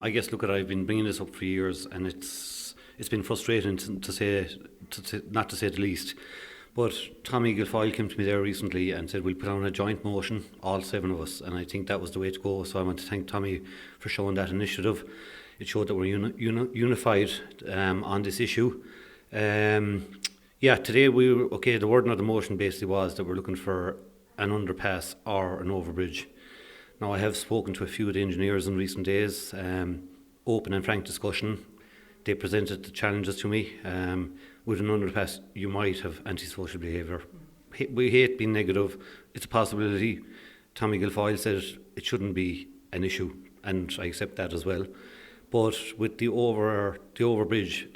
I guess, look, I've been bringing this up for years, and it's been frustrating to say not to say the least. But Tommy Guilfoyle came to me there recently and said we'll put on a joint motion, all 7 of us, and I think that was the way to go. So I want to thank Tommy for showing that initiative. It showed that we're unified on this issue. Today the wording of the motion basically was that we're looking for an underpass or an overbridge. Now, I have spoken to a few of the engineers in recent days, open and frank discussion. They presented the challenges to me. With an underpass, you might have antisocial behaviour. We hate being negative. It's a possibility. Tommy Guilfoyle said it shouldn't be an issue, and I accept that as well. But with the overbridge,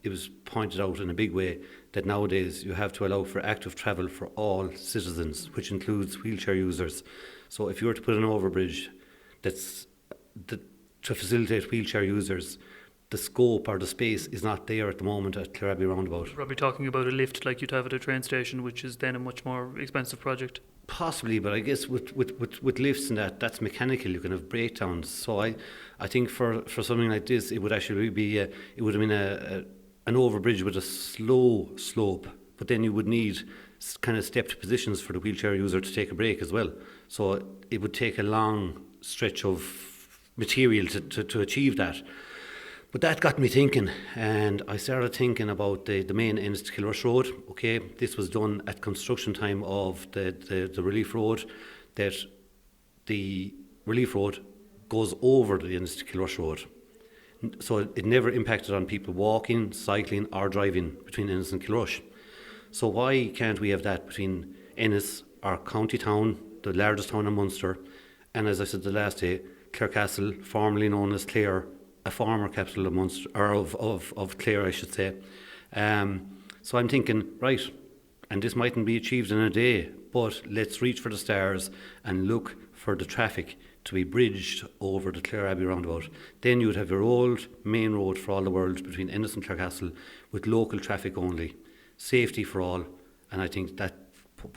it was pointed out in a big way that nowadays you have to allow for active travel for all citizens, which includes wheelchair users. So if you were to put an overbridge to facilitate wheelchair users, the scope or the space is not there at the moment at Clareabbey Roundabout. You're probably talking about a lift like you'd have at a train station, which is then a much more expensive project. Possibly, but I guess with lifts and that's mechanical. You can have breakdowns. So I think for something like this, it would actually be it would have been an overbridge with a slow slope, but then you would need kind of stepped positions for the wheelchair user to take a break as well. So it would take a long stretch of material to achieve that. But that got me thinking, and I started thinking about the main Ennis to Kilrush road. Okay, this was done at construction time of the relief road, that the relief road goes over the Ennis to Kilrush road. So it never impacted on people walking, cycling or driving between Ennis and Kilrush. So why can't we have that between Ennis, our county town, the largest town in Munster, and as I said the last day, Clarecastle, formerly known as Clare, a former capital of Munster, or of Clare, I should say. So I'm thinking, right, and this mightn't be achieved in a day, but let's reach for the stars and look for the traffic to be bridged over the Clareabbey Roundabout. Then you would have your old main road for all the world between Ennis and Clarecastle with local traffic only, safety for all, and I think that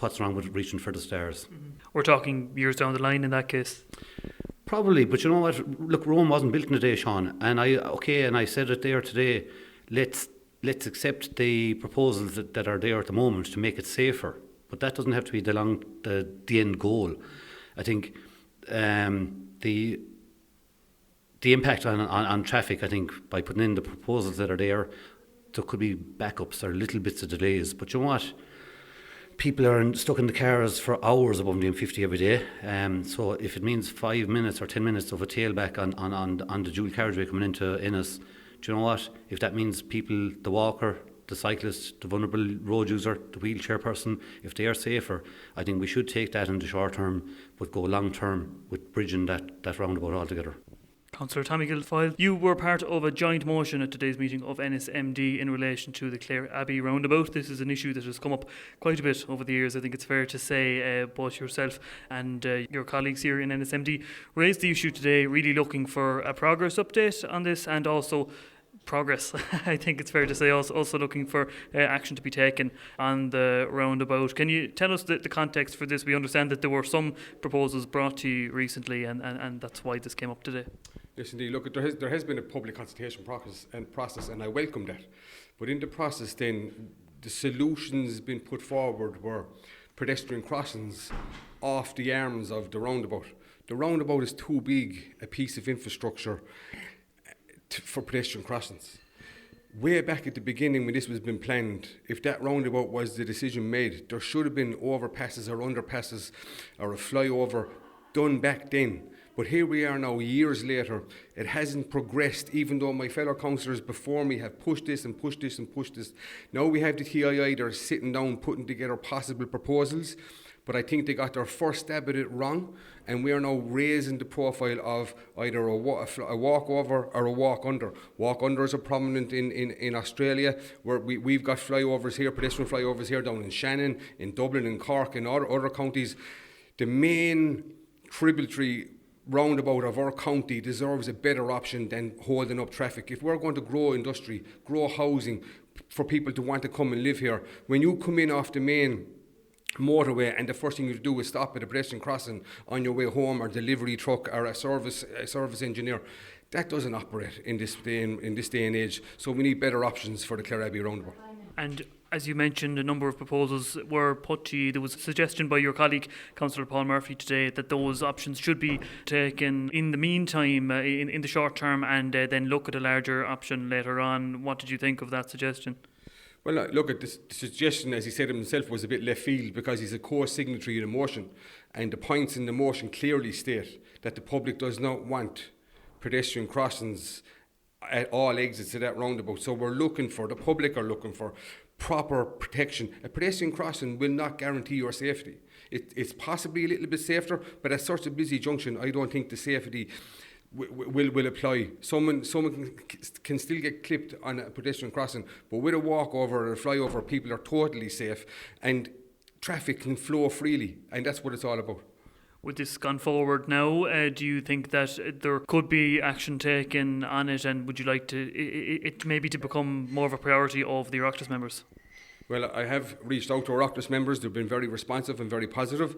what's wrong with reaching for the stars. Mm-hmm. We're talking years down the line in that case. Probably, but you know what? Look, Rome wasn't built in a day, Sean. And I said it there today. Let's accept the proposals that are there at the moment to make it safer. But that doesn't have to be the end goal. I think the impact on traffic. I think by putting in the proposals that are there could be backups or little bits of delays. But you know what? People are stuck in the cars for hours above the M50 every day. So if it means 5 minutes or 10 minutes of a tailback on the dual carriageway coming into Ennis, do you know what? If that means people, the walker, the cyclist, the vulnerable road user, the wheelchair person, if they are safer, I think we should take that in the short term, but go long term with bridging that roundabout altogether. Councillor Tommy Guilfoyle, you were part of a joint motion at today's meeting of Ennis MD in relation to the Clareabbey Roundabout. This is an issue that has come up quite a bit over the years. I think it's fair to say both yourself and your colleagues here in Ennis MD raised the issue today, really looking for a progress update on this and also progress. I think it's fair to say also looking for action to be taken on the roundabout. Can you tell us the context for this? We understand that there were some proposals brought to you recently and that's why this came up today. Yes, indeed. Look, there has been a public consultation process, and I welcome that. But in the process, then the solutions being put forward were pedestrian crossings off the arms of the roundabout. The roundabout is too big a piece of infrastructure for pedestrian crossings. Way back at the beginning when this was being planned, if that roundabout was the decision made, there should have been overpasses or underpasses or a flyover done back then. But here we are now, years later, it hasn't progressed, even though my fellow councillors before me have pushed this and pushed this and pushed this. Now we have the TII, they're sitting down putting together possible proposals, but I think they got their first stab at it wrong, and we are now raising the profile of either a walk over or a walk under. Walk unders are prominent in Australia, where we've got flyovers here, pedestrian flyovers here down in Shannon, in Dublin, in Cork, and other counties. The main tributary roundabout of our county deserves a better option than holding up traffic. If we're going to grow industry, grow housing for people to want to come and live here, when you come in off the main motorway and the first thing you do is stop at a pedestrian crossing on your way home, or delivery truck or a service engineer, That doesn't operate in this day and age. So we need better options for the Clareabbey Roundabout. And as you mentioned, a number of proposals were put to you. There was a suggestion by your colleague, Councillor Paul Murphy, today that those options should be taken in the meantime, in the short term, and then look at a larger option later on. What did you think of that suggestion? Well, look at the suggestion, as he said himself, was a bit left field because he's a co-signatory in the motion, and the points in the motion clearly state that the public does not want pedestrian crossings at all exits of that roundabout. So the public are looking for proper protection. A pedestrian crossing will not guarantee your safety. It's possibly a little bit safer, but at such a busy junction, I don't think the safety will apply. Someone can still get clipped on a pedestrian crossing, but with a walkover or a flyover, people are totally safe, and traffic can flow freely, and that's what it's all about. With this gone forward now, do you think that there could be action taken on it, and would you like it maybe to become more of a priority of the Oireachtas members? Well, I have reached out to our Oireachtas members. They've been very responsive and very positive.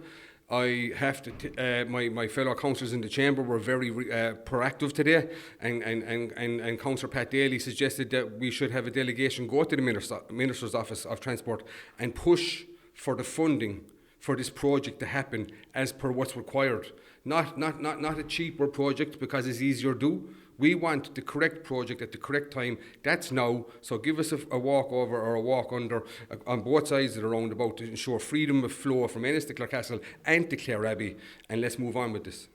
I have to. My fellow councillors in the chamber were very proactive today, and Councillor Pat Daly suggested that we should have a delegation go to the Minister's Office of Transport and push for the funding for this project to happen as per what's required. Not a cheaper project because it's easier to do. We want the correct project at the correct time. That's now. So give us a walk over or a walk under on both sides of the roundabout to ensure freedom of flow from Ennis to Clarecastle and to Clareabbey, and let's move on with this.